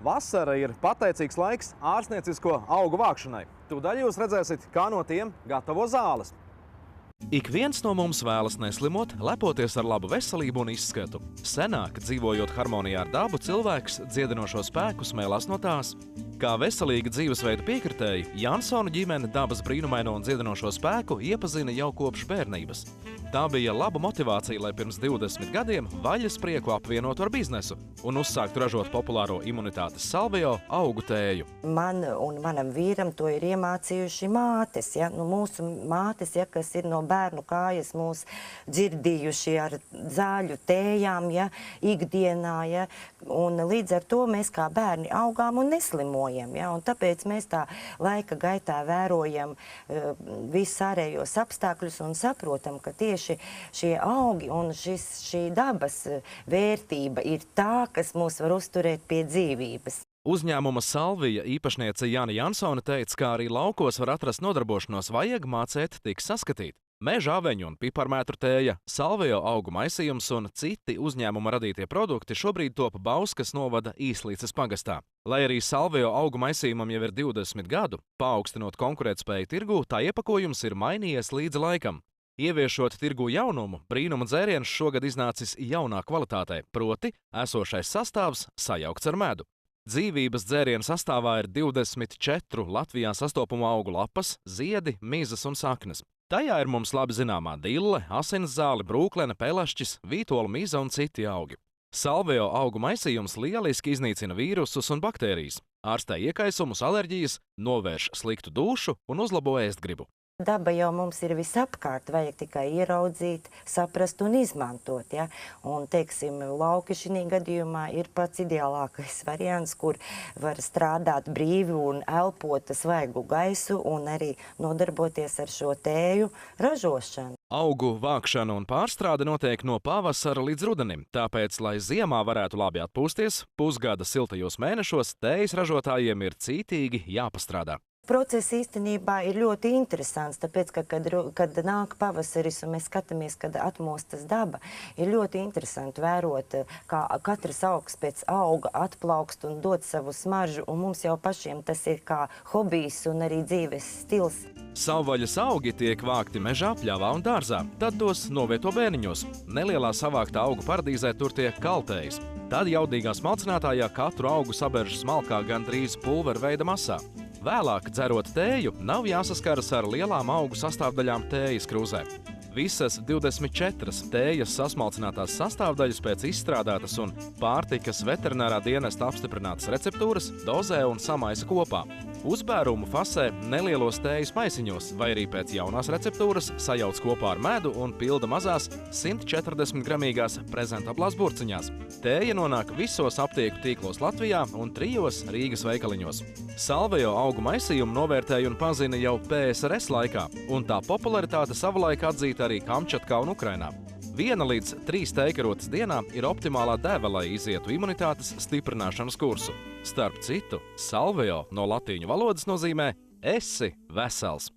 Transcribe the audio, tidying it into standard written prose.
Vasara ir pateicīgs laiks ārstniecisko augu vākšanai. Tūdaļ jūs redzēsiet, kā no tiem gatavo zāles. Ik viens no mums vēlas neslimot, lepoties ar labu veselību un izskatu. Senāk, dzīvojot harmonijā ar dabu, cilvēks dziedinošo spēku smēlās no tās. Kā veselīga dzīvesveida piekritēji, Jansonu ģimene dabas brīnumaino un dziedinošo spēku iepazina jau kopš bērnības. Tā bija laba motivācija, lai pirms 20 gadiem vaļasprieku apvienotu ar biznesu un uzsāktu ražot populāro imunitātes Salvio augu tēju. Man un manam vīram to ir iemācījuši mātes, ja? Mūsu mātes, ja, kas ir no bērnu kājas mūs dzirdījuši ar zāļu tējām, ja, ikdienā, ja, un līdz ar to mēs kā bērni augām un neslimojam, ja, un tāpēc mēs tā laika gaitā vērojam visus ārējos apstākļus un saprotam, ka tieši šie augi un šī dabas vērtība ir tā, kas mūs var uzturēt pie dzīvības. Uzņēmuma Salvija īpašniece Jāna Jansone teica, ka arī laukos var atrast nodarbošanos, vajag mācēt tik saskatīt. Meža aveņu un piparmētru tēja, Salvio augu maisījums un citi uzņēmuma radītie produkti šobrīd top Bauskas novada Īslīces pagastā. Lai arī Salvio augu maisījumam jau ir 20 gadu, paaugstinot konkurētspēju tirgū, tā iepakojums ir mainījies līdz laikam. Ieviešot tirgū jaunumu, brīnuma dzēriens šogad iznācis jaunā kvalitātē, proti esošais sastāvs sajaukts ar medu. Dzīvības dzēriena sastāvā ir 24 Latvijā sastopamu augu lapas, ziedi, mizas un saknes. Tajā ir mums labi zināmā dille, asinszāle, brūklene, pelašķis, vītola miza un citi augi. Salvio augu maisījums lieliski iznīcina vīrusus un baktērijas, ārstē iekaisumus, alerģijas, novērš sliktu dūšu un uzlabo ēstgribu. Daba jau mums ir visapkārt, vajag tikai ieraudzīt, saprast un izmantot. Ja? Un, teiksim, lauki šī gadījumā ir pats ideālākais variants, kur var strādāt brīvi un elpot svaigu gaisu un arī nodarboties ar šo tēju ražošanu. Augu vākšana un pārstrāde notiek no pavasara līdz rudenim, tāpēc, lai ziemā varētu labi atpūsties, pusgada siltajos mēnešos tējas ražotājiem ir cītīgi jāpastrādā. Process īstenībā ir ļoti interesants, tāpēc, ka, kad nāk pavasaris un mēs skatāmies, kad atmostas daba, ir ļoti interesanti vērot, kā katrs augs pēc auga atplaukst un dod savu smaržu, un mums jau pašiem tas ir kā hobijs un arī dzīves stils. Savvaļas augi tiek vākti mežā, pļavā un dārzā, tad tos novieto bērniņos. Nelielā savāktā augu paradīzē tur tiek kaltējis. Tad jaudīgā smalcinātājā katru augu saberž smalkā gandrīz pulverveida masā. Vēlāk, dzerot tēju, nav jāsaskaras ar lielām augu sastāvdaļām tējas krūzē. Visas 24 tējas sasmalcinātās sastāvdaļas pēc izstrādātas un pārtikas veterinārā dienesta apstiprinātas receptūras dozē un samaisa kopā. Uzbērumu fasē nelielos tējas maisiņos, vai arī pēc jaunās receptūras sajauc kopā ar medu un pilda mazās 140 gramīgās prezentablās burciņās. Tēja nonāk visos aptieku tīklos Latvijā un 3 Rīgas veikaliņos. Salvio augu maisījumu novērtēja un pazina jau PSRS laikā, un tā popularitāte savulaik atzīta arī Kamčatkā un Ukrainā. 1 līdz 3 tēkarotas dienā ir optimālā deva, lai izietu imunitātes stiprināšanas kursu. Starp citu, Salvio no latīņu valodas nozīmē esi vesels.